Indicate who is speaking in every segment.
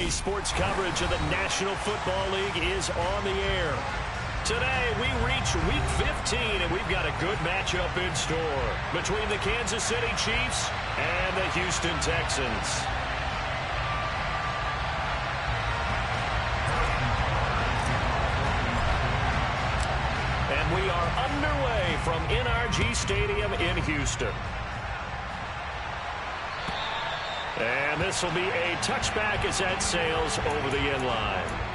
Speaker 1: Today's sports coverage of the National Football League is on the air. Today, we reach Week 15, and we've got a good matchup in store between the Kansas City Chiefs and the Houston Texans. And we are underway from NRG Stadium in Houston. And this will be a touchback as that sails over the end line.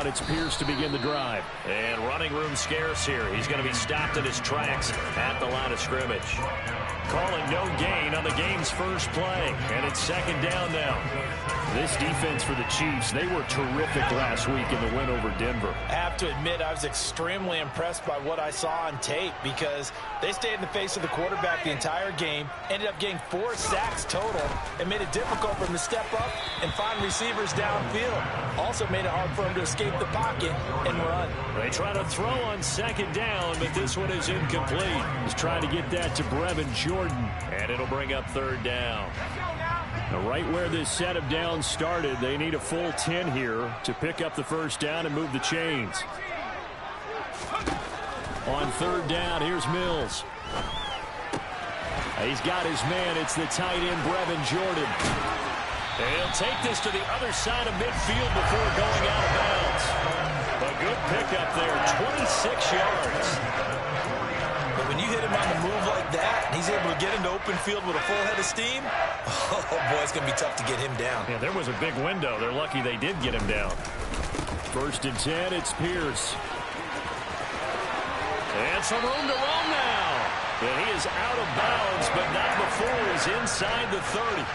Speaker 1: It's Pierce to begin the drive. And running room scarce here. He's going to be stopped in his tracks at the line of scrimmage. Calling no gain on the game's first play. And it's second down now. This defense for the Chiefs, they were terrific last week in the win over Denver.
Speaker 2: I have to admit, I was extremely impressed by what I saw on tape because they stayed in the face of the quarterback the entire game, ended up getting 4 sacks total, and made it difficult for him to step up and find receivers downfield. Also made it hard for him to escape the pocket and run.
Speaker 1: They try to throw on second down, but this one is incomplete. He's trying to get that to Brevin Jordan, and it'll bring up third down. Now, right where this set of downs started, they need a full 10 here to pick up the first down and move the chains. On third down, here's Mills. He's got his man. It's the tight end, Brevin Jordan. And he'll take this to the other side of midfield before going out of bounds. A good pickup there, 26 yards.
Speaker 2: But when you hit him on the move like that, and he's able to get into open field with a full head of steam, oh, boy, it's going to be tough to get him down.
Speaker 1: Yeah, there was a big window. They're lucky they did get him down. First and 10, it's Pierce. And some room to run now. And he is out of bounds, but not before he's inside the 30.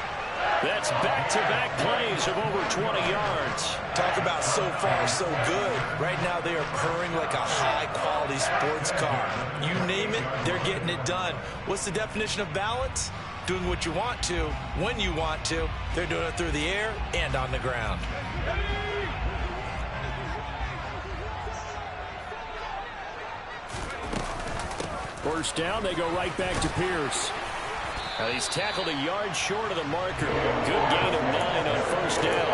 Speaker 1: That's back-to-back plays of over 20 yards.
Speaker 2: Talk about so far, so good. Right now, they are purring like a high-quality sports car. You name it, they're getting it done. What's the definition of balance? Doing what you want to, when you want to. They're doing it through the air and on the ground.
Speaker 1: First down, they go right back to Pierce. Now he's tackled a yard short of the marker. Good gain of 9 on first down.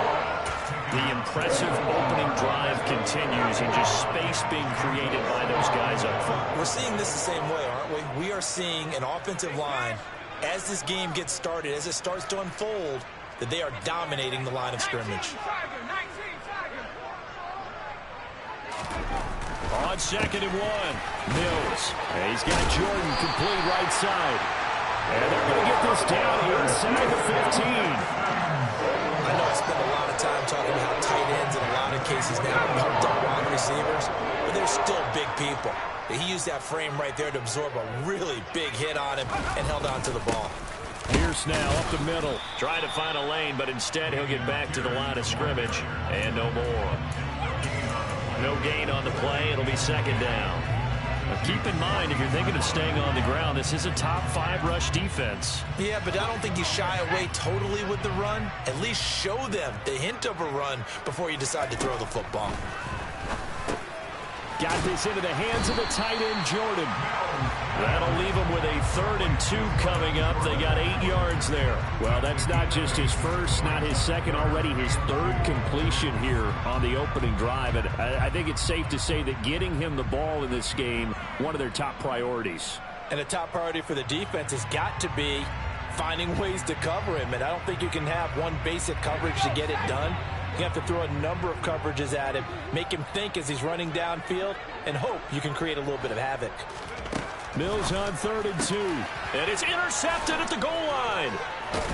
Speaker 1: The impressive opening drive continues and just space being created by those guys up front.
Speaker 2: We're seeing this the same way, aren't we? We are seeing an offensive line, as this game gets started, as it starts to unfold, that they are dominating the line of scrimmage.
Speaker 1: On second and 1, Mills. He's got Jordan complete right side. And they're going to get this down inside the 15.
Speaker 2: I know I spent a lot of time talking about how tight ends in a lot of cases now are pumped up wide receivers, but they're still big people. He used that frame right there to absorb a really big hit on him and held on to the ball.
Speaker 1: Pierce now up the middle. Trying to find a lane, but instead he'll get back to the line of scrimmage. And no more. No gain on the play. It'll be second down. Now keep in mind, if you're thinking of staying on the ground, this is a top 5 rush defense.
Speaker 2: Yeah, but I don't think you shy away totally with the run. At least show them the hint of a run before you decide to throw the football.
Speaker 1: Got this into the hands of the tight end, Jordan. That'll leave him with a 3rd and 2 coming up. They got 8 yards there. Well, that's not just his first, not his second, already his 3rd completion here on the opening drive. And I think it's safe to say that getting him the ball in this game, one of their top priorities.
Speaker 2: And a top priority for the defense has got to be finding ways to cover him. And I don't think you can have one basic coverage to get it done. You have to throw a number of coverages at him, make him think as he's running downfield, and hope you can create a little bit of havoc.
Speaker 1: Mills on 3rd and 2. And it's intercepted at the goal line.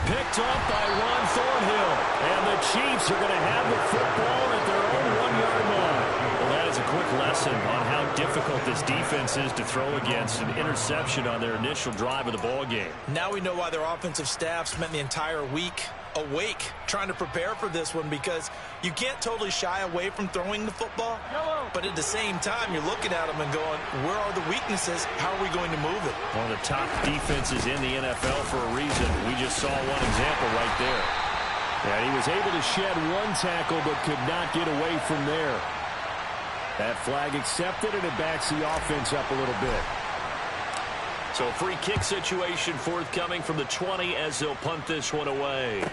Speaker 1: Picked up by Ron Thornhill. And the Chiefs are going to have the football at their own 1-yard line. Well, that is a quick lesson on how difficult this defense is to throw against. An interception on their initial drive of the ball game.
Speaker 2: Now we know why their offensive staff spent the entire week awake trying to prepare for this one because you can't totally shy away from throwing the football. But at the same time, you're looking at them and going, where are the weaknesses? How are we going to move it?
Speaker 1: One of the top defenses in the NFL for a reason. We just saw one example right there. And he was able to shed one tackle but could not get away from there. That flag accepted, and it backs the offense up a little bit. So a free kick situation forthcoming from the 20 as they'll punt this one away.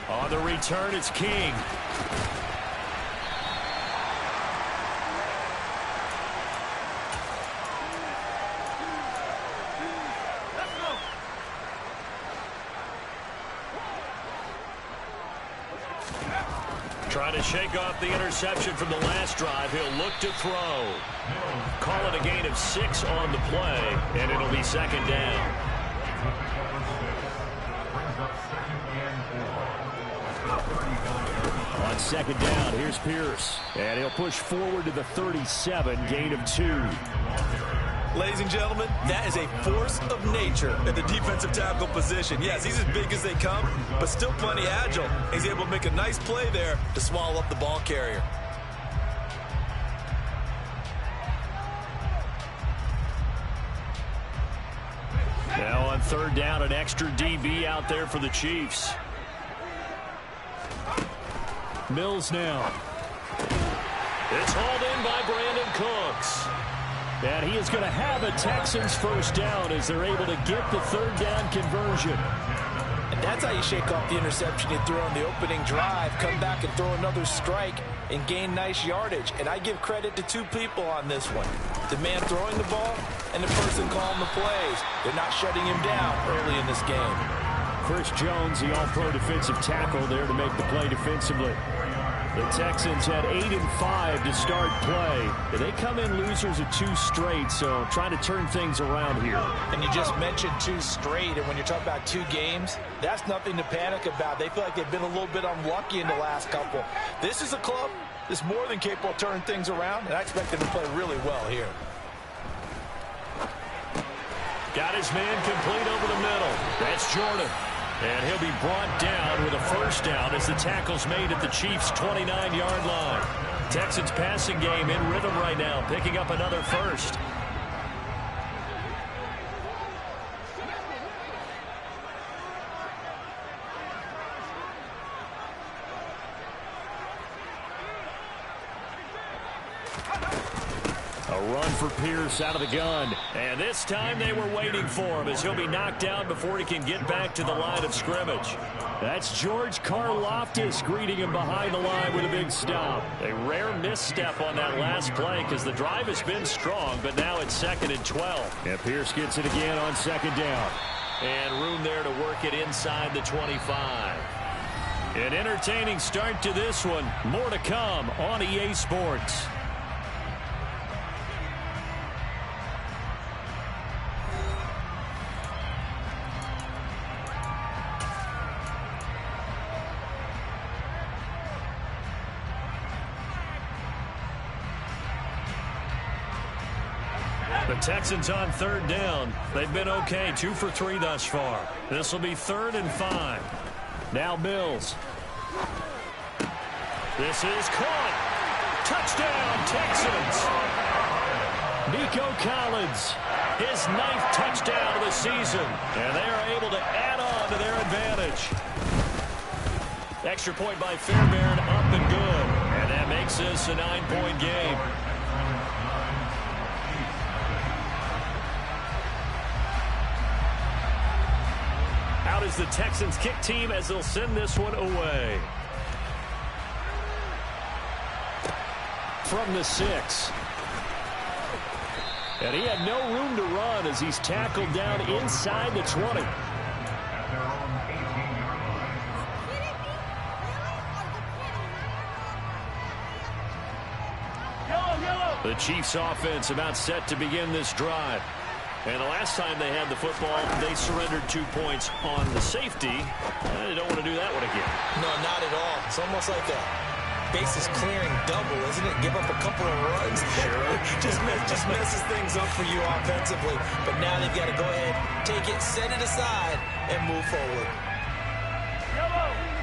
Speaker 1: On the return, it's King. Trying to shake off the interception from the last drive. He'll look to throw. Call it a gain of 6 on the play, and it'll be second down. On second down, here's Pierce. And he'll push forward to the 37, gain of 2.
Speaker 2: Ladies and gentlemen, that is a force of nature at the defensive tackle position. Yes, he's as big as they come, but still plenty agile. He's able to make a nice play there to swallow up the ball carrier.
Speaker 1: Now on third down, an extra DB out there for the Chiefs. Mills now. It's hauled in by Brandon Cooks. And he is going to have a Texans first down as they're able to get the third down conversion.
Speaker 2: And that's how you shake off the interception you threw on the opening drive, come back and throw another strike and gain nice yardage. And I give credit to 2 people on this one. The man throwing the ball and the person calling the plays. They're not shutting him down early in this game.
Speaker 1: Chris Jones, the all-pro defensive tackle, there to make the play defensively. The Texans had 8-5 to start play. They come in losers of 2 straight, so trying to turn things around here.
Speaker 2: And you just mentioned 2 straight, and when you're talking about 2 games, that's nothing to panic about. They feel like they've been a little bit unlucky in the last couple. This is a club that's more than capable of turning things around, and I expect them to play really well here.
Speaker 1: Got his man complete over the middle. That's Jordan. And he'll be brought down with a first down as the tackle's made at the Chiefs' 29-yard line. Texans passing game in rhythm right now, picking up another first. A run for Pierce out of the gun. And this time they were waiting for him as he'll be knocked down before he can get back to the line of scrimmage. That's George Karlaftis greeting him behind the line with a big stop. A rare misstep on that last play because the drive has been strong, but now it's 2nd and 12. And Pierce gets it again on 2nd down. And room there to work it inside the 25. An entertaining start to this one. More to come on EA Sports. The Texans on third down. They've been okay, 2 for 3 thus far. This will be 3rd and 5. Now Mills. This is caught. Touchdown, Texans. Nico Collins, his 9th touchdown of the season. And they are able to add on to their advantage. Extra point by Fairbairn, up and good. And that makes this a 9-point game. Out is the Texans kick team as they'll send this one away. From the 6. And he had no room to run as he's tackled down inside the 20. The Chiefs offense about set to begin this drive. And the last time they had the football, they surrendered 2 points on the safety. They don't want to do that one again.
Speaker 2: No, not at all. It's almost like a bases clearing double, isn't it? Give up a couple of runs.
Speaker 1: Sure.
Speaker 2: just messes things up for you offensively. But now they've got to go ahead, take it, set it aside, and move forward.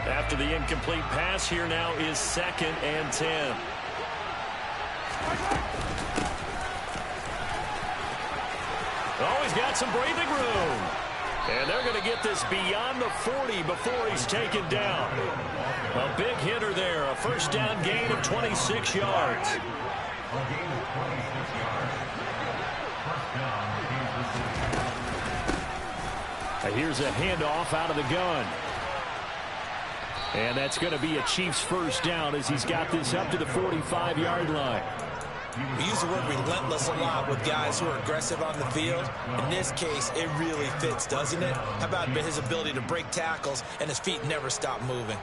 Speaker 1: After the incomplete pass, here now is 2nd and 10. Oh, he's got some breathing room. And they're going to get this beyond the 40 before he's taken down. A big hitter there. A first down gain of 26 yards. Here's a handoff out of the gun. And that's going to be a Chiefs first down as he's got this up to the 45-yard line.
Speaker 2: We use the word relentless a lot with guys who are aggressive on the field. In this case, it really fits, doesn't it? How about his ability to break tackles and his feet never stop moving?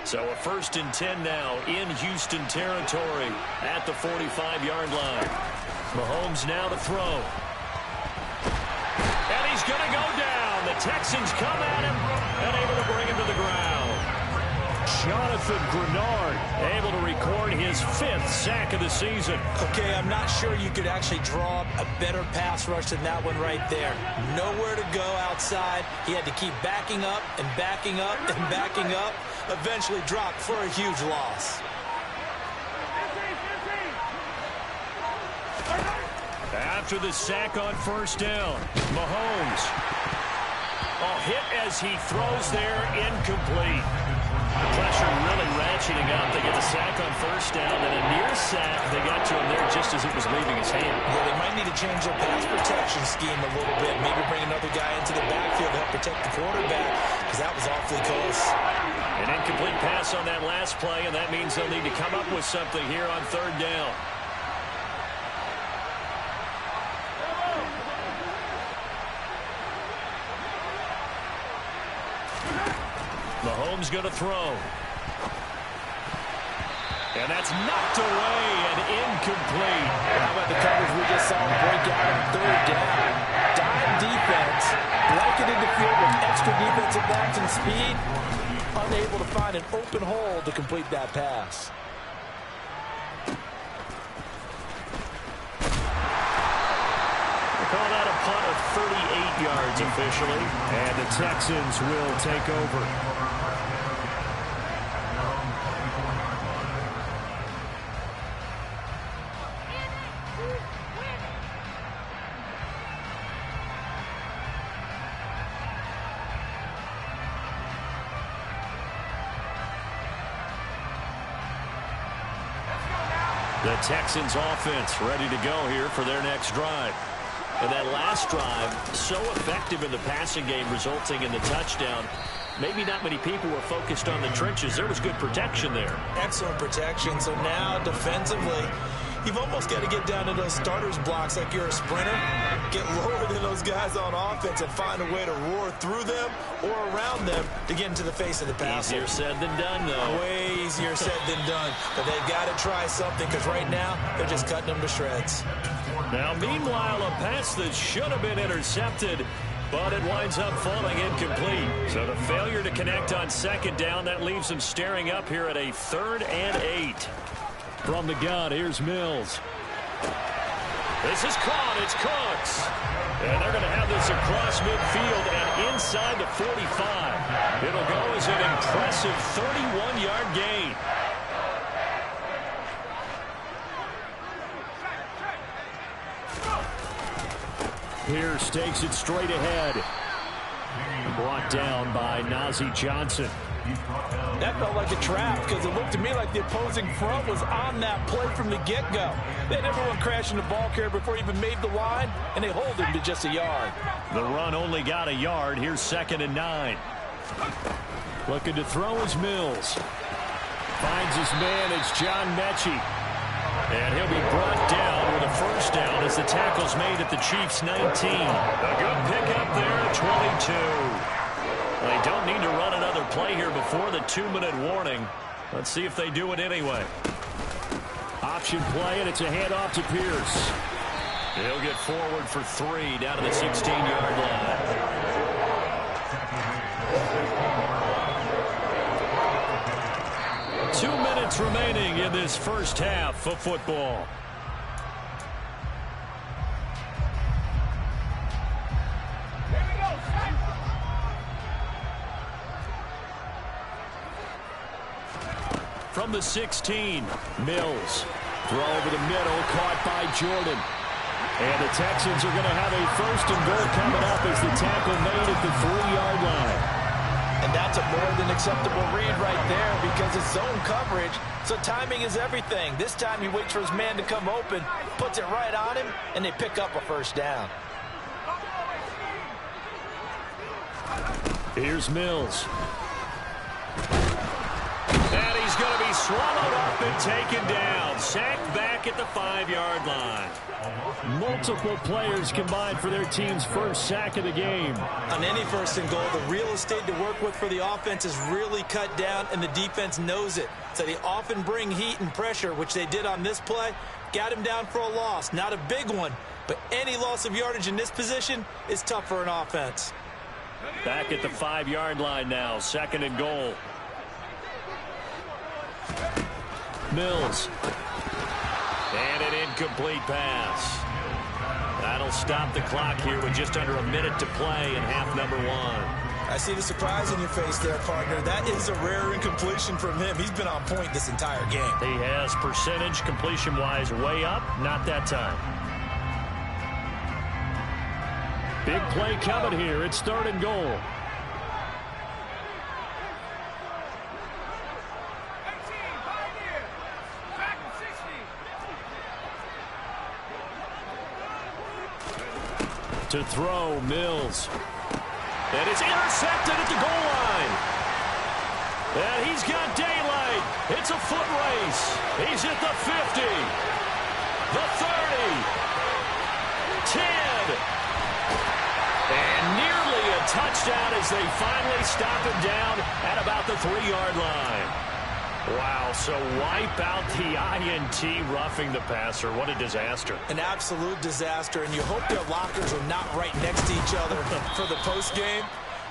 Speaker 1: So a 1st and 10 now in Houston territory at the 45-yard line. Mahomes now to throw. And he's going to go down. The Texans come at him and able to bring him to the ground. Jonathan Grenard able to record his 5th sack of the season.
Speaker 2: Okay, I'm not sure you could actually draw up a better pass rush than that one right there. Nowhere to go outside. He had to keep backing up and backing up and backing up. Eventually dropped for a huge loss.
Speaker 1: After the sack on 1st down, Mahomes. Hit as he throws there, incomplete. The pressure really ratcheting up. They get the sack on 1st down, and a near sack. They got to him there just as it was leaving his hand.
Speaker 2: Yeah, they might need to change their pass protection scheme a little bit. Maybe bring another guy into the backfield to help protect the quarterback, because that was awfully close.
Speaker 1: An incomplete pass on that last play, and that means they'll need to come up with something here on 3rd down. Mahomes going to throw. And that's knocked away and incomplete.
Speaker 2: How about the coverage we just saw break out on 3rd down? Dime defense, blanketed the field with extra defensive backs and speed, unable to find an open hole to complete that pass.
Speaker 1: Call that a punt of 38 yards officially, and the Texans will take over. The Texans offense ready to go here for their next drive. And that last drive, so effective in the passing game, resulting in the touchdown. Maybe not many people were focused on the trenches. There was good protection there.
Speaker 2: Excellent protection. So now defensively, you've almost got to get down to those starters blocks like you're a sprinter. Get lower than those guys on offense and find a way to roar through them or around them to get into the face of the passer.
Speaker 1: Easier said than done, though.
Speaker 2: Way easier said than done. But they've got to try something, because right now they're just cutting them to shreds.
Speaker 1: Now, meanwhile, a pass that should have been intercepted, but it winds up falling incomplete. So the failure to connect on 2nd down, that leaves them staring up here at a 3rd and 8. From the gun, here's Mills. This is caught. It's Cooks. And they're going to have this across midfield and inside the 45. It'll go as an impressive 31-yard gain. Pierce takes it straight ahead. Brought down by Nazeeh Johnson.
Speaker 2: That felt like a trap, because it looked to me like the opposing front was on that play from the get-go. They had everyone crashing the ball carrier before he even made the line, and they hold him to just a yard.
Speaker 1: The run only got a yard. Here's 2nd and 9. Looking to throw is Mills. Finds his man. It's John Mechie. And he'll be brought down with a first down as the tackle's made at the Chiefs' 19. A good pickup there at 22. They don't need to run another play here before the 2-minute warning. Let's see if they do it anyway. Option play, and it's a handoff to Pierce. He'll get forward for 3 down to the 16-yard line. Remaining in this first half of football. from the 16. Mills. Throw over the middle, caught by Jordan. And the Texans are going to have a 1st and goal coming up as the tackle made at the 3-yard line.
Speaker 2: And that's a more than acceptable read right there because it's zone coverage, so timing is everything. This time he waits for his man to come open, puts it right on him, and they pick up a 1st down.
Speaker 1: Here's Mills. And he's going to be swallowed up and taken down. Sacked back at the 5-yard line. Multiple players combined for their team's 1st sack of the game.
Speaker 2: On any 1st and goal, the real estate to work with for the offense is really cut down, and the defense knows it. So they often bring heat and pressure, which they did on this play. Got him down for a loss. Not a big one, but any loss of yardage in this position is tough for an offense.
Speaker 1: Back at the 5-yard line now, 2nd and goal. Mills. And an incomplete pass. That'll stop the clock here with just under a minute to play in half number 1.
Speaker 2: I see the surprise in your face there, partner. That is a rare incompletion from him. He's been on point this entire game.
Speaker 1: He has percentage completion-wise way up. Not that time. Big play coming here. It's 3rd and goal. To throw, Mills. And it's intercepted at the goal line. And he's got daylight. It's a foot race. He's at the 50. The 30. 10. And nearly a touchdown as they finally stop him down at about the 3-yard line. Wow, so wipe out the INT, roughing the passer. What a disaster.
Speaker 2: An absolute disaster, and you hope their lockers are not right next to each other for the postgame.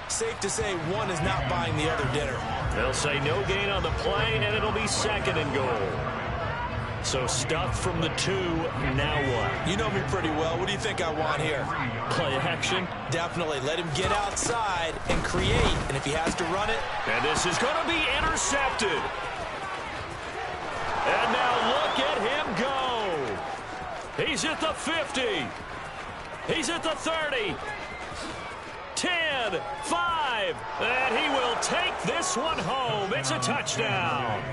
Speaker 2: Safe to say one is not buying the other dinner.
Speaker 1: They'll say no gain on the play, and it'll be 2nd and goal. So stuffed from the 2, now what?
Speaker 2: You know me pretty well. What do you think I want here?
Speaker 1: Play action?
Speaker 2: Definitely. Let him get outside and create, and if he has to run it.
Speaker 1: And this is going to be intercepted. And now look at him go. He's at the 50. He's at the 30. 10, 5. And he will take this one home. It's a touchdown.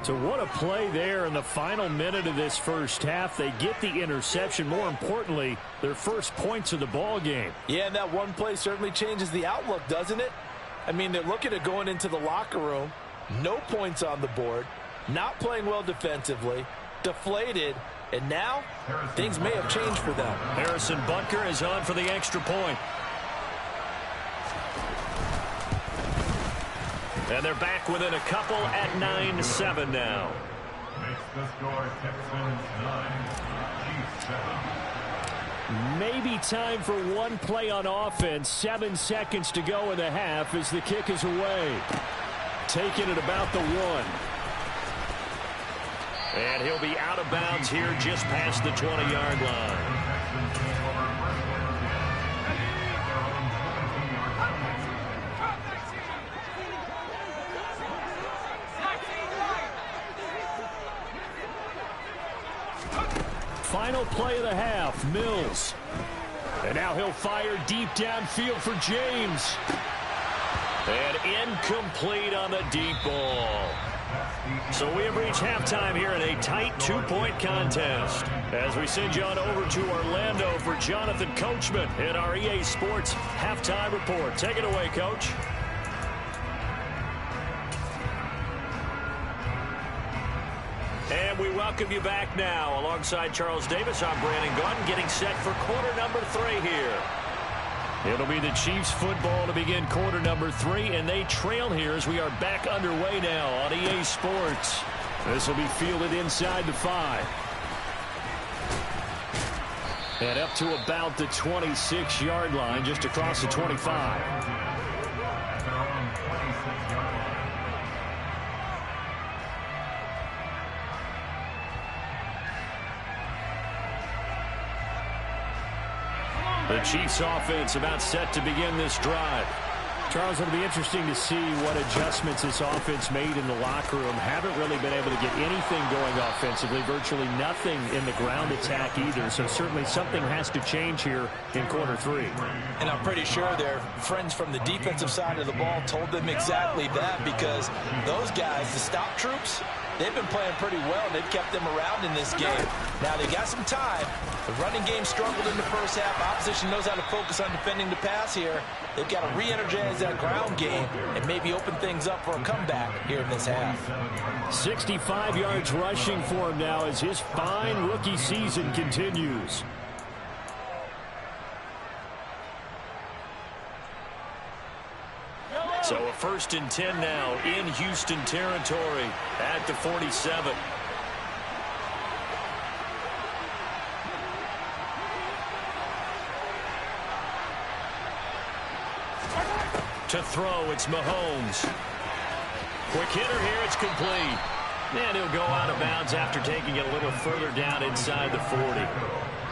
Speaker 1: So what a play there in the final minute of this 1st half. They get the interception. More importantly, their 1st points of the ball game.
Speaker 2: Yeah, and that one play certainly changes the outlook, doesn't it? I mean, they're looking at going into the locker room. No points on the board. Not playing well defensively, deflated, and now things may have changed for them.
Speaker 1: Harrison Butker is on for the extra point. And they're back within a couple at 9-7 now.
Speaker 3: Makes the score Texans 9, Chiefs 7.
Speaker 1: Maybe time for one play on offense. 7 seconds to go in the half as the kick is away. Taking it about the 1. And he'll be out of bounds here just past the 20-yard line. Final play of the half, Mills. And now he'll fire deep downfield for James. And incomplete on the deep ball. So we have reached halftime here in a tight 2-point contest. As we send you on over to Orlando for Jonathan Coachman in our EA Sports Halftime Report. Take it away, Coach. And we welcome you back now. Alongside Charles Davis, I'm Brandon Gaudin, getting set for quarter number 3 here. It'll be the Chiefs football to begin quarter number 3, and they trail here as we are back underway now on EA Sports. This will be fielded inside the 5. And up to about the 26-yard line, just across the 25. The Chiefs offense about set to begin this drive. Charles, it'll be interesting to see what adjustments this offense made in the locker room. Haven't really been able to get anything going offensively, virtually nothing in the ground attack either. So certainly something has to change here in quarter three.
Speaker 2: And I'm pretty sure their friends from the defensive side of the ball told them exactly that, because those guys, the stop troops, they've been playing pretty well. They've kept them around in this game. Now they got some time. The running game struggled in the first half. Opposition knows how to focus on defending the pass here. They've got to re-energize that ground game and maybe open things up for a comeback here in this half.
Speaker 1: 65 yards rushing for him now as his fine rookie season continues. So a 1st and 10 now in Houston territory at the 47. To throw, it's Mahomes. Quick hitter here, it's complete. And he'll go out of bounds after taking it a little further down inside the 40.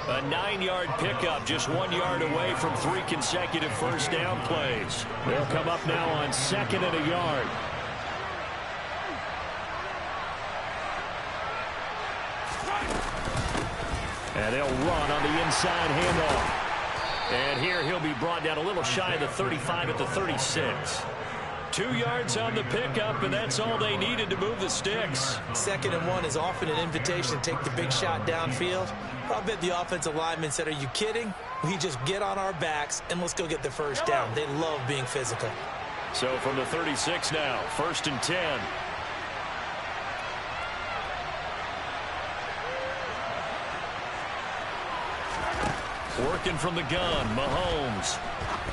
Speaker 1: A 9-yard pickup, just 1 yard away from 3 consecutive first down plays. They'll come up now on 2nd and a yard. And they'll run on the inside handoff. And here he'll be brought down a little shy of the 35 at the 36. 2 yards on the pickup, and that's all they needed to move the sticks.
Speaker 2: 2nd and 1 is often an invitation to take the big shot downfield. I bet the offensive linemen said, are you kidding? We just get on our backs and let's go get the first down. They love being physical.
Speaker 1: So from the 36 now, 1st and 10. Working from the gun, Mahomes.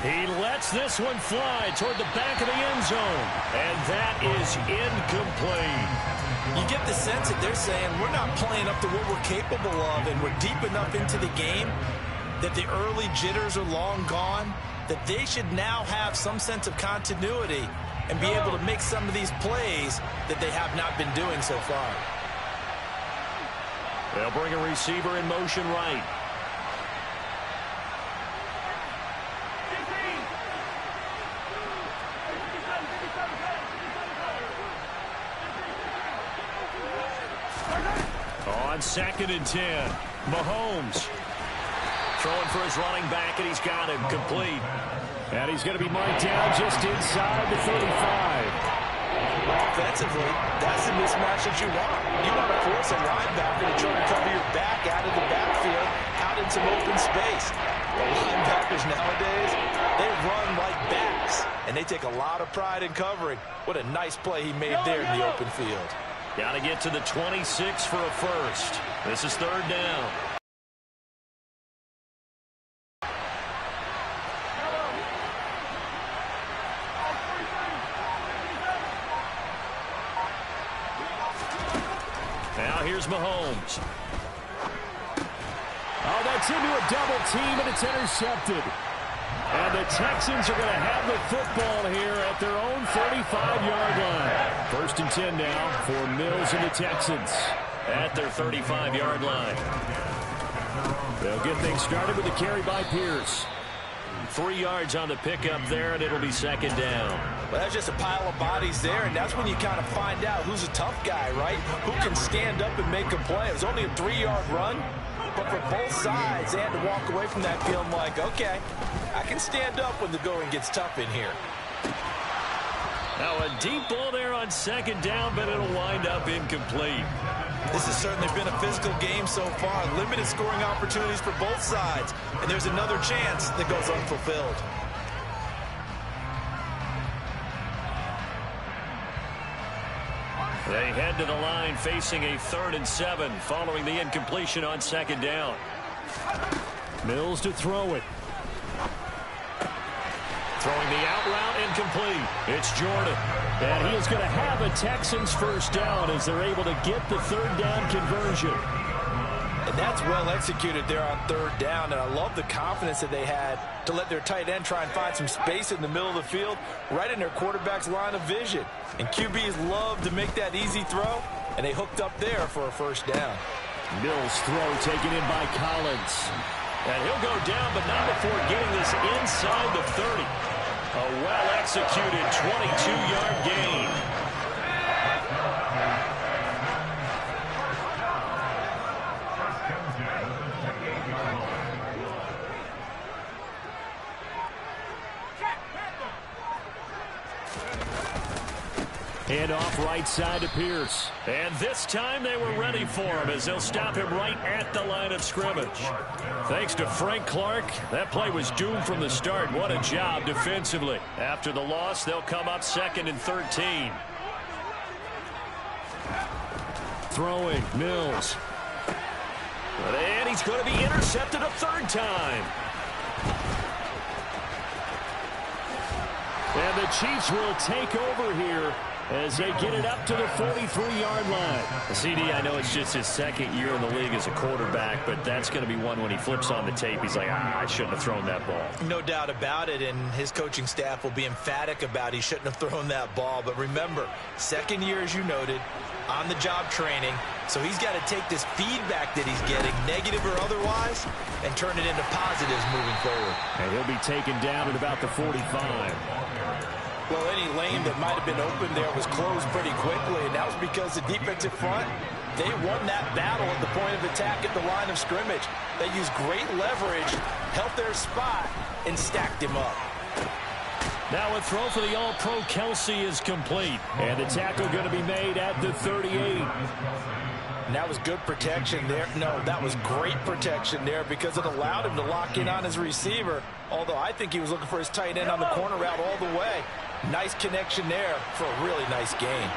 Speaker 1: He lets this one fly toward the back of the end zone. And that is incomplete.
Speaker 2: You get the sense that they're saying we're not playing up to what we're capable of, and we're deep enough into the game that the early jitters are long gone, that they should now have some sense of continuity and be able to make some of these plays that they have not been doing so far.
Speaker 1: They'll bring a receiver in motion right. On 2nd and 10, Mahomes throwing for his running back, and he's got him complete. And he's going to be marked down just inside the 35.
Speaker 2: Offensively, that's the mismatch that you want. You want to force a linebacker to try to cover your back out of the backfield, out in some open space. The linebackers nowadays, they run like backs, and they take a lot of pride in covering. What a nice play he made there in the open field.
Speaker 1: Got to get to the 26 for a first. This is 3rd down. Now here's Mahomes. Oh, that's into a double team, and it's intercepted. And the Texans are going to have the football here at their own 35-yard line. 1st and 10 now for Mills and the Texans at their 35-yard line. They'll get things started with a carry by Pierce. 3 yards on the pickup there, and it'll be 2nd down.
Speaker 2: Well, that's just a pile of bodies there, and that's when you kind of find out who's a tough guy, right? Who can stand up and make a play. It was only a 3-yard run, but for both sides, they had to walk away from that feeling like, okay, I can stand up when the going gets tough in here.
Speaker 1: Now a deep ball there on 2nd down, but it'll wind up incomplete.
Speaker 2: This has certainly been a physical game so far. Limited scoring opportunities for both sides. And there's another chance that goes unfulfilled.
Speaker 1: They head to the line facing a 3rd and 7 following the incompletion on 2nd down. Mills to throw it. Throwing the out route incomplete. It's Jordan. And he is going to have a Texans first down as they're able to get the 3rd down conversion.
Speaker 2: And that's well executed there on 3rd down. And I love the confidence that they had to let their tight end try and find some space in the middle of the field, right in their quarterback's line of vision. And QBs love to make that easy throw, and they hooked up there for a first down.
Speaker 1: Mills throw taken in by Collins. And he'll go down, but not before getting this inside the 30. A well-executed 22-yard gain. And off right side to Pierce. And this time they were ready for him as they'll stop him right at the line of scrimmage. Thanks to Frank Clark, that play was doomed from the start. What a job defensively. After the loss, they'll come up 2nd and 13. Throwing, Mills. And he's going to be intercepted a 3rd time. And the Chiefs will take over here as they get it up to the 43-yard line. CD, I know it's just his 2nd year in the league as a quarterback, but that's going to be one when he flips on the tape, he's like, I shouldn't have thrown that ball.
Speaker 2: No doubt about it, and his coaching staff will be emphatic about he shouldn't have thrown that ball. But remember, 2nd year, as you noted, on-the-job training, so he's got to take this feedback that he's getting, negative or otherwise, and turn it into positives moving forward.
Speaker 1: And he'll be taken down at about the 45.
Speaker 2: Well, any lane that might have been open there was closed pretty quickly, and that was because the defensive front, they won that battle at the point of attack at the line of scrimmage. They used great leverage, held their spot, and stacked him up.
Speaker 1: Now a throw for the All-Pro Kelsey is complete, and the tackle going to be made at the 38.
Speaker 2: And that was good protection there. No, that was great protection there because it allowed him to lock in on his receiver, although I think he was looking for his tight end on the corner route all the way. Nice connection there for a really nice gain.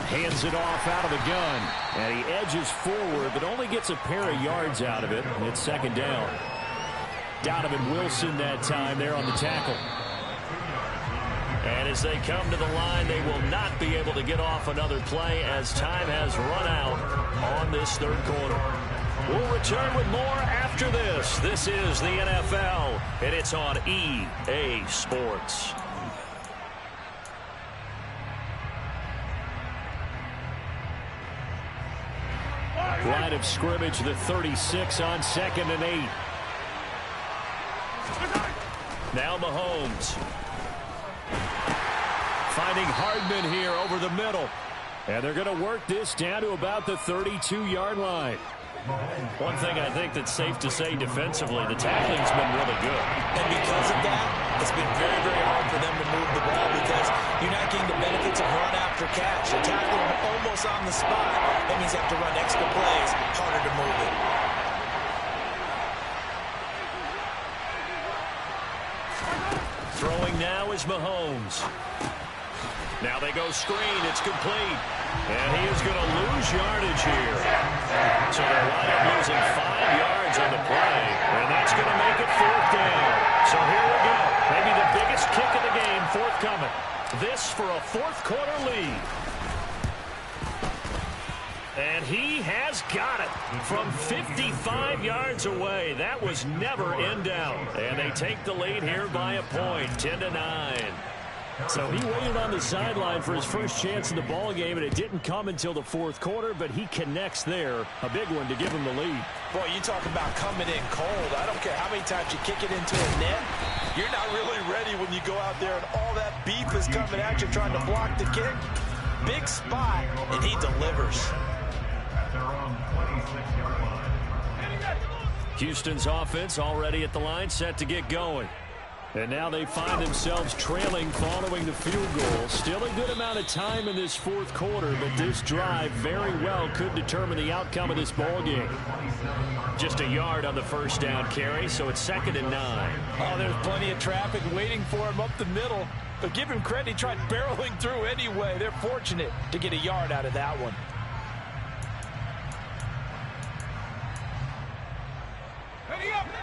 Speaker 1: Hands it off out of the gun, and he edges forward, but only gets a pair of yards out of it, and it's 2nd down. Donovan Wilson that time there on the tackle. And as they come to the line, they will not be able to get off another play as time has run out on this 3rd quarter. We'll return with more after this. This is the NFL, and it's on EA Sports. Line of scrimmage, the 36 on 2nd and 8. Now Mahomes. Finding Hardman here over the middle. And they're going to work this down to about the 32-yard line. One thing I think that's safe to say defensively, the tackling's been really good.
Speaker 2: And because of that, it's been very, very hard for them to move the ball because you're not getting the benefits of run after catch. They're tackling almost on the spot. That means you have to run extra plays, harder to move it.
Speaker 1: Throwing now is Mahomes. Now they go screen. It's complete. And he is going to lose yardage here. So they'll wind up losing 5 yards on the play. And that's going to make it 4th down. So here we go. Maybe the biggest kick of the game forthcoming. This for a 4th quarter lead. And he has got it from 55 yards away. That was never in doubt. And they take the lead here by a point, 10-9. So he waited on the sideline for his first chance in the ball game, and it didn't come until the 4th quarter, but he connects there. A big one to give him the lead.
Speaker 2: Boy, you talk about coming in cold. I don't care how many times you kick it into a net. You're not really ready when you go out there and all that beef is coming at you trying to block the kick. Big spot, and he delivers.
Speaker 1: Houston's offense already at the line, set to get going. And now they find themselves trailing following the field goal. Still a good amount of time in this 4th quarter, but this drive very well could determine the outcome of this ball game. Just a yard on the first down carry, so it's 2nd and 9.
Speaker 2: Oh, there's plenty of traffic waiting for him up the middle. But give him credit, he tried barreling through anyway. They're fortunate to get a yard out of that one.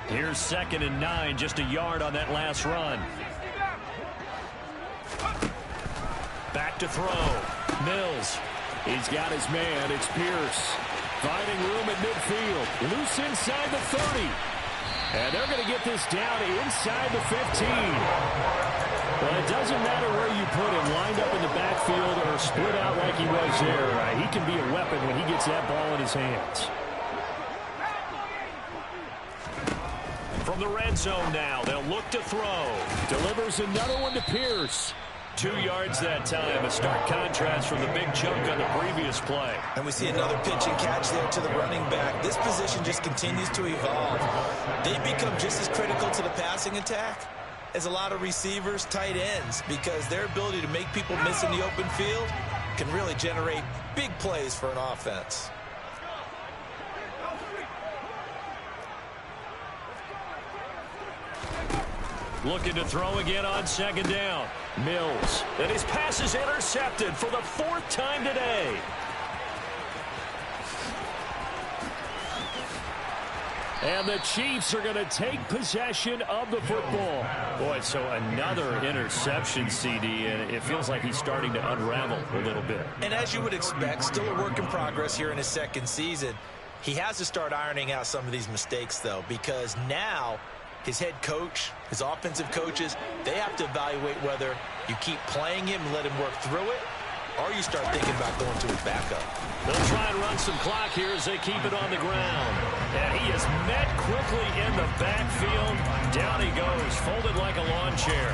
Speaker 1: Here's 2nd and 9, just a yard on that last run. Back to throw. Mills. He's got his man. It's Pierce. Finding room at midfield. Loose inside the 30. And they're going to get this down inside the 15. Well, it doesn't matter where you put him, lined up in the backfield or split out like he was there. He can be a weapon when he gets that ball in his hands. From from the red zone now. They'll look to throw. Delivers another one to Pierce. 2 yards that time, a stark contrast from the big chunk on the previous play.
Speaker 2: And we see another pitch and catch there to the running back. This position just continues to evolve. They become just as critical to the passing attack as a lot of receivers, tight ends, because their ability to make people miss in the open field can really generate big plays for an offense.
Speaker 1: Looking to throw again on second down. Mills. And his pass is intercepted for the 4th time today. And the Chiefs are going to take possession of the football. Boy, so another interception, CD, and it feels like he's starting to unravel a little bit.
Speaker 2: And as you would expect, still a work in progress here in his second season. He has to start ironing out some of these mistakes, though, because now his head coach, his offensive coaches, they have to evaluate whether you keep playing him and let him work through it, or you start thinking about going to his backup.
Speaker 1: They'll try and run some clock here as they keep it on the ground. And he is met quickly in the backfield. Down he goes, folded like a lawn chair.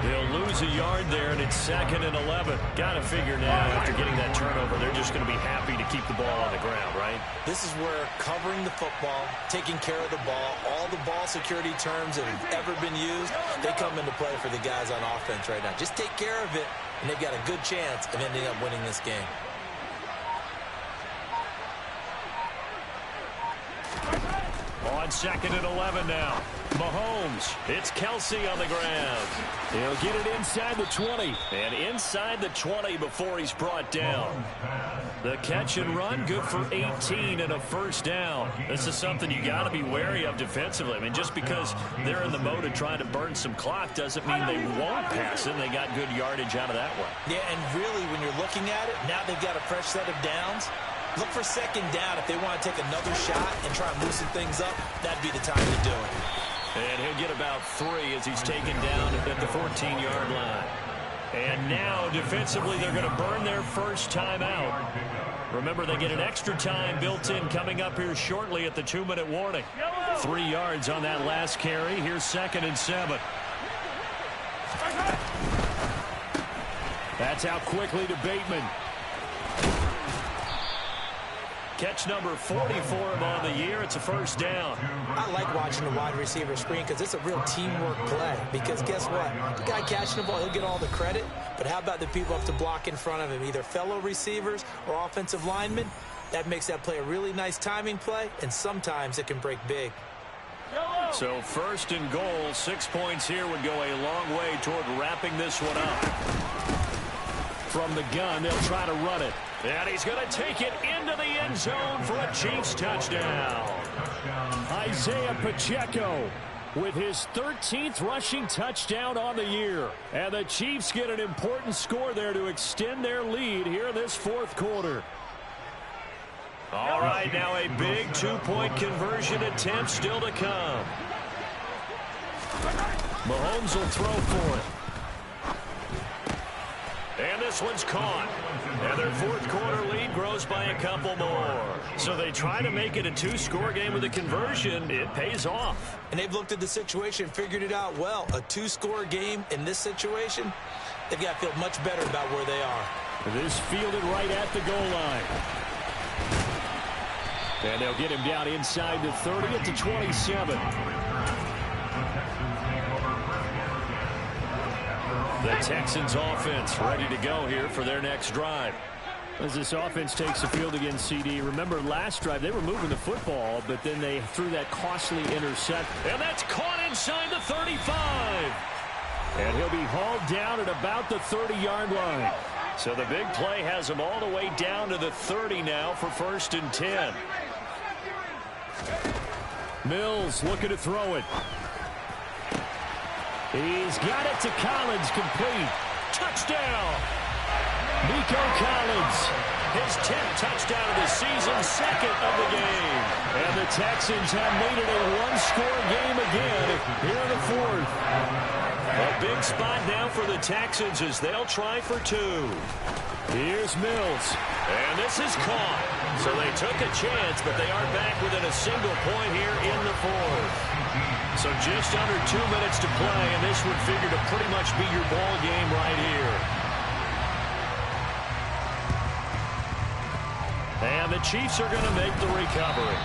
Speaker 1: They'll lose a yard there, and it's 2nd and 11. Got to figure now, after getting that turnover, they're just going to be happy to keep the ball on the ground, right?
Speaker 2: This is where covering the football, taking care of the ball, all the ball security terms that have ever been used, they come into play for the guys on offense right now. Just take care of it, and they've got a good chance of ending up winning this game.
Speaker 1: On 2nd and 11 now. Mahomes. It's Kelsey on the ground. He'll get it inside the 20. And inside the 20 before he's brought down. The catch and run, good for 18 and a first down. This is something you got to be wary of defensively. I mean, just because they're in the mode of trying to burn some clock doesn't mean they won't pass it. They got good yardage out of that one.
Speaker 2: Yeah, and really, when you're looking at it, now they've got a fresh set of downs. Look for second down. If they want to take another shot and try and loosen things up, that'd be the time to do it.
Speaker 1: And he'll get about 3 as he's taken down at the 14-yard line. And now, defensively, they're going to burn their first time out. Remember, they get an extra time built in coming up here shortly at the 2-minute warning. 3 yards on that last carry. Here's 2nd and 7. That's out quickly to Bateman. Catch number 40 for him on the year. It's a first down.
Speaker 2: I like watching the wide receiver screen because it's a real teamwork play. Because guess what? The guy catching the ball, he'll get all the credit. But how about the people up to block in front of him, either fellow receivers or offensive linemen? That makes that play a really nice timing play, and sometimes it can break big.
Speaker 1: So 1st and goal, 6 points here would go a long way toward wrapping this one up. From the gun, they'll try to run it. And he's going to take it into the end zone for a Chiefs touchdown. Isaiah Pacheco with his 13th rushing touchdown on the year. And the Chiefs get an important score there to extend their lead here in this 4th quarter. All right, now a big 2-point conversion attempt still to come. Mahomes will throw for it. And this one's caught. And their 4th quarter lead grows by a couple more. So they try to make it a 2-score game with a conversion. It pays off.
Speaker 2: And they've looked at the situation, figured it out well. A 2-score game in this situation, they've got to feel much better about where they are.
Speaker 1: This fielded right at the goal line. And they'll get him down inside the 30 at the 27. The Texans offense ready to go here for their next drive. As this offense takes the field against CD, remember last drive they were moving the football, but then they threw that costly intercept. And that's caught inside the 35. And he'll be hauled down at about the 30-yard line. So the big play has him all the way down to the 30 now for 1st and 10. Mills looking to throw it. He's got it to Collins, complete. Touchdown! Nico Collins, his 10th touchdown of the season, 2nd of the game. And the Texans have made it a 1-score game again here in the 4th. A big spot now for the Texans as they'll try for 2. Here's Mills. And this is caught. So they took a chance, but they are back within a single point here in the 4th. So just under 2 minutes to play, and this would figure to pretty much be your ball game right here. And the Chiefs are going to make the recovery.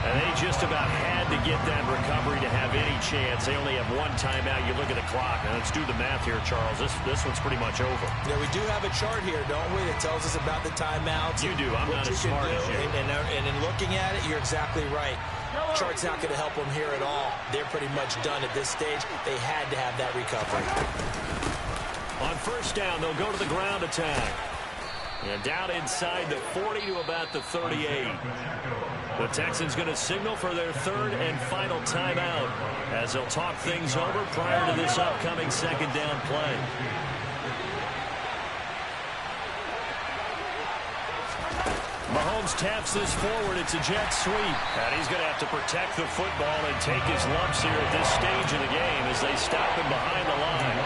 Speaker 1: And they just about had to get that recovery to have any chance. They only have one timeout. You look at the clock, and let's do the math here, Charles. This one's pretty much over.
Speaker 2: Yeah, we do have a chart here, don't we, that tells us about the timeouts.
Speaker 1: You do. I'm not as smart as you.
Speaker 2: And in looking at it, you're exactly right. Chart's not going to help them here at all. They're pretty much done at this stage. They had to have that recovery.
Speaker 1: On first down, they'll go to the ground attack. And down inside the 40 to about the 38. The Texans going to signal for their third and final timeout as they'll talk things over prior to this upcoming second down play. Mahomes taps this forward. It's a jet sweep. And he's going to have to protect the football and take his lumps here at this stage of the game as they stop him behind the line.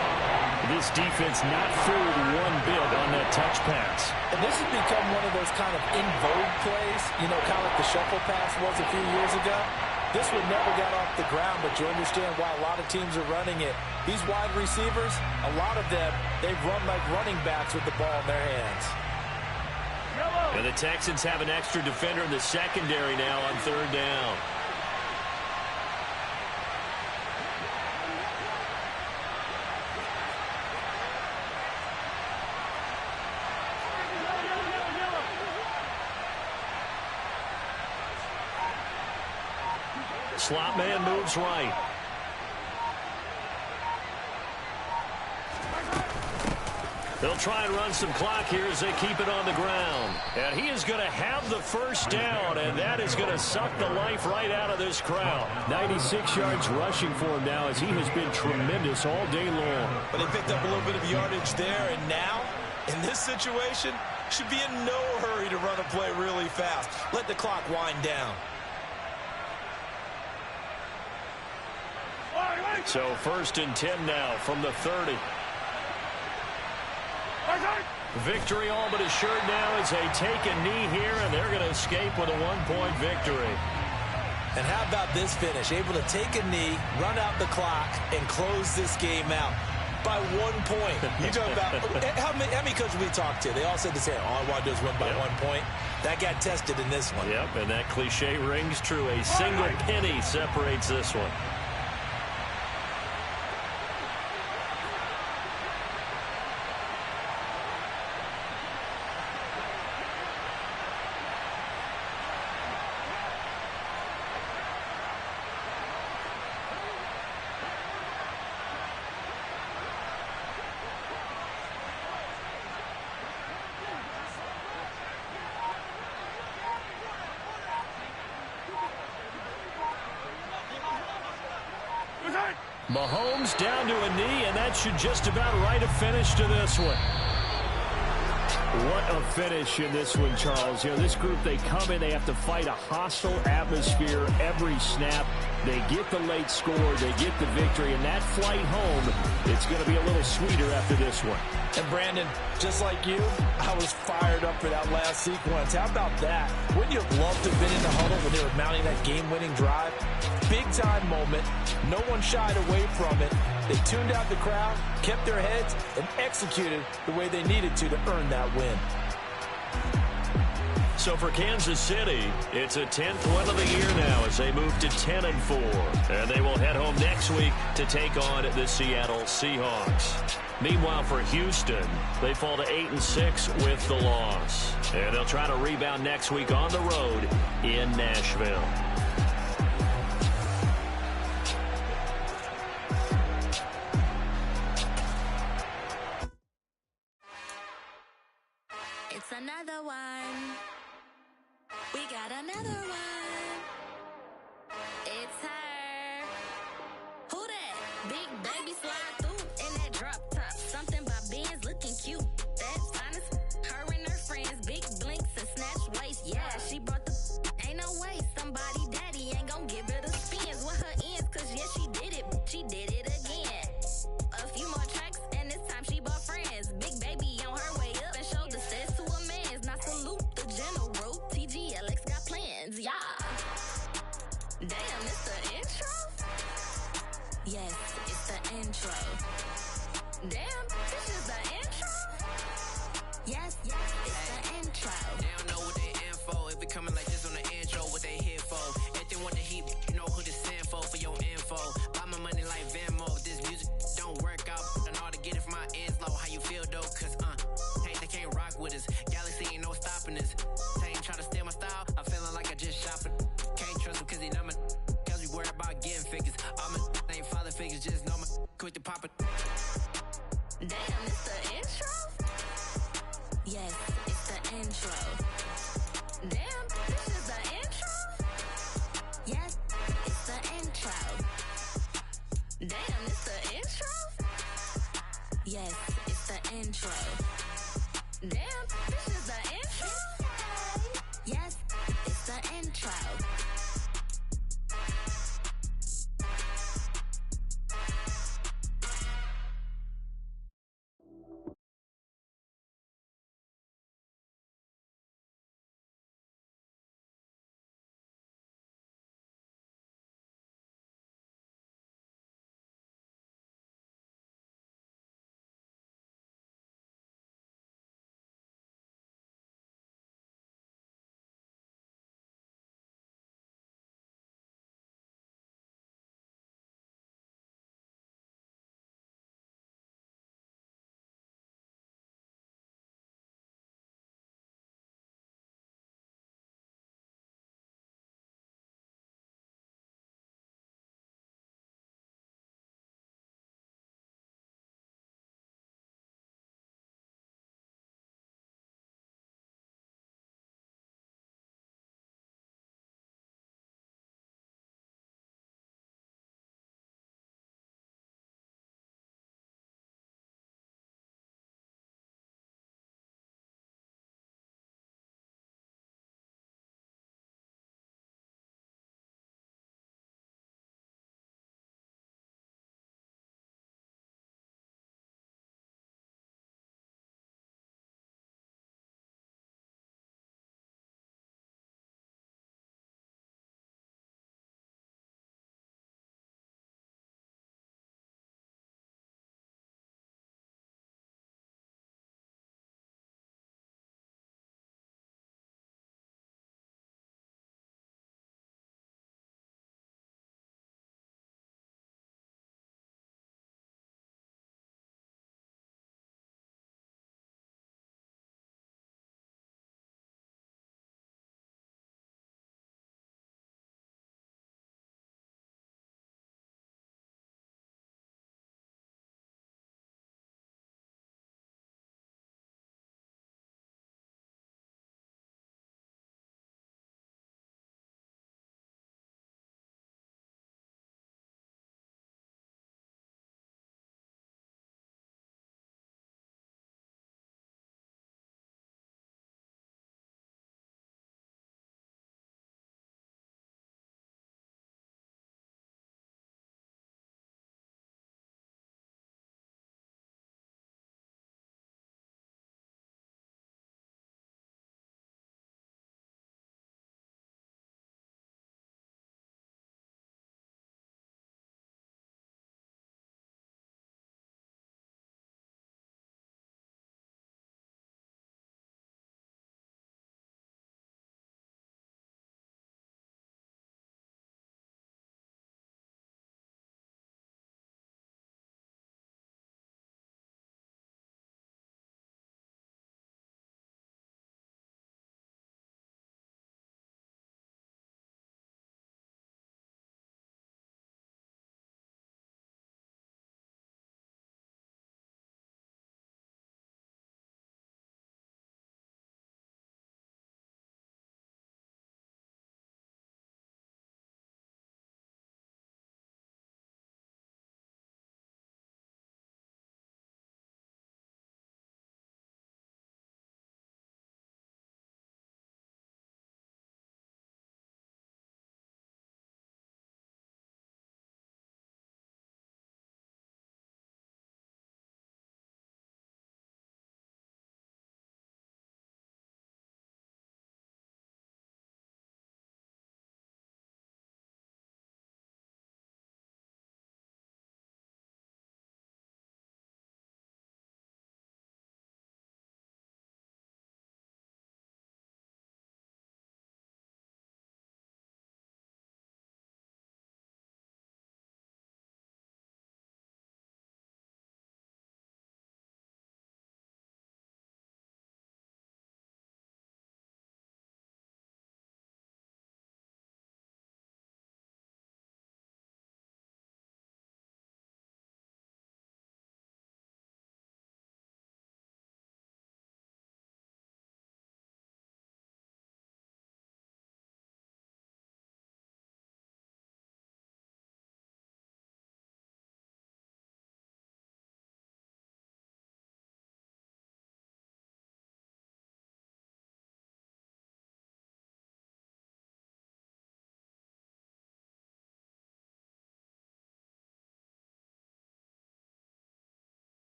Speaker 1: This defense not fooled one bit on that touch pass.
Speaker 2: And this has become one of those kind of in vogue plays, you know, kind of like the shuffle pass was a few years ago. This one never got off the ground, but you understand why a lot of teams are running it. These wide receivers, a lot of them, they run like running backs with the ball in their hands.
Speaker 1: And the Texans have an extra defender in the secondary now on third down. Slot man moves right. They'll try and run some clock here as they keep it on the ground. And he is going to have the first down, and that is going to suck the life right out of this crowd. 96 yards rushing for him now as he has been tremendous all day long.
Speaker 2: But they picked up a little bit of yardage there, and now, in this situation, should be in no hurry to run a play really fast. Let the clock wind down.
Speaker 1: So first and 10 now from the 30. Victory all but assured now as they take a knee here, and they're going to escape with a one-point victory.
Speaker 2: And how about this finish? Able to take a knee, run out the clock, and close this game out by 1 point. You talk about how many coaches we talked to? They all said the same. All I want to do is win by 1 point. That got tested in this one.
Speaker 1: Yep, and that cliche rings true. A single penny separates this one. Mahomes down to a knee, and that should just about write a finish to this one. What a finish in this one, Charles. You know, this group, they come in, they have to fight a hostile atmosphere every snap. They get the late score, they get the victory, and that flight home, it's going to be a little sweeter after this one.
Speaker 2: And Brandon, just like you, I was fired up for that last sequence. How about that? Wouldn't you have loved to have been in the huddle when they were mounting that game-winning drive? Big-time moment. No one shied away from it. They tuned out the crowd, kept their heads, and executed the way they needed to earn that win.
Speaker 1: So for Kansas City, it's a 10th win of the year now as they move to 10-4. And they will head home next week to take on the Seattle Seahawks. Meanwhile, for Houston, they fall to 8-6 with the loss. And they'll try to rebound next week on the road in Nashville.
Speaker 4: It's another one. We got another one. It's her. Who that? Big baby slide through in that drop top. Something about Benz looking cute. That's honest. Her and her friends, big blinks and snatch waist. Yeah, she brought the ain't no way. Somebody daddy ain't gonna give her the spins with her ends. Cause yeah, she did it. She did it again. A few more tracks and this time she bought friends. Big baby on her way up and showed the steps to a man's. Now salute the general. TGLX got plans, yeah. Damn, it's the intro? Damn, this is the intro? Yes, it's the intro.
Speaker 5: They don't know what they in for. If it coming like this on the intro, what they here for? If they want the heat, you know who to send for your info. Buy my money like Venmo. This music don't work out. And all to get it from my ends low. How you feel though? Cause they can't rock with us. Galaxy ain't no stopping us. They ain't try to steal my style. I'm feeling like I just shot for. Can't trust him cause he not my. Cause we worried about getting figures. All my ain't father figures. Just know my quick to pop it.
Speaker 4: Damn, it's the intro? Yes, it's the intro. Damn, this is the intro? Yes, it's the intro. Damn, it's the intro? Yes, it's the intro. Damn, this is the intro? Yes, it's the intro.